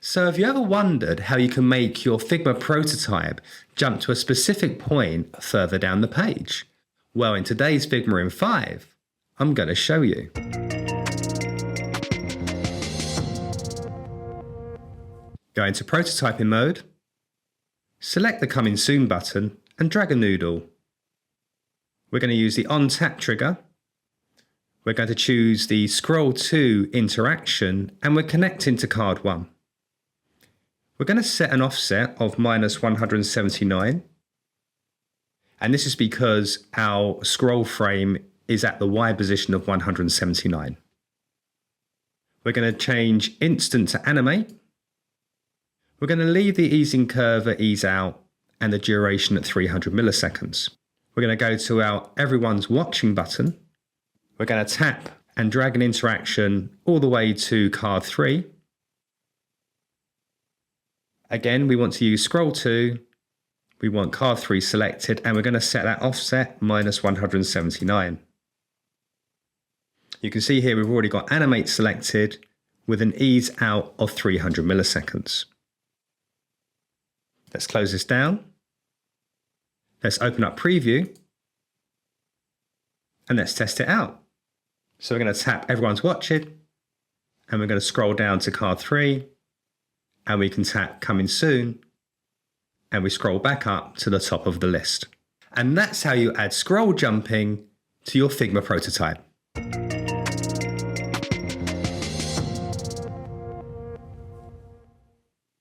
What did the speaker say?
So have you ever wondered how you can make your Figma prototype jump to a specific point further down the page? Well, in today's Figma in 5, I'm going to show you. Go into prototyping mode, select the Coming Soon button and drag a noodle. We're going to use the On Tap trigger. We're going to choose the Scroll to interaction and we're connecting to card 1. We're going to set an offset of -179. And this is because our scroll frame is at the Y position of 179. We're going to change instant to animate. We're going to leave the easing curve at ease out and the duration at 300 milliseconds. We're going to go to our Everyone's Watching button. We're going to tap and drag an interaction all the way to card 3. Again, we want to use scroll to. We want card 3 selected and we're going to set that offset -179. You can see here we've already got animate selected with an ease out of 300 milliseconds. Let's close this down. Let's open up preview and let's test it out. So we're going to tap Everyone's Watching and we're going to scroll down to card 3 and we can tap Coming Soon and we scroll back up to the top of the list. And that's how you add scroll jumping to your Figma prototype.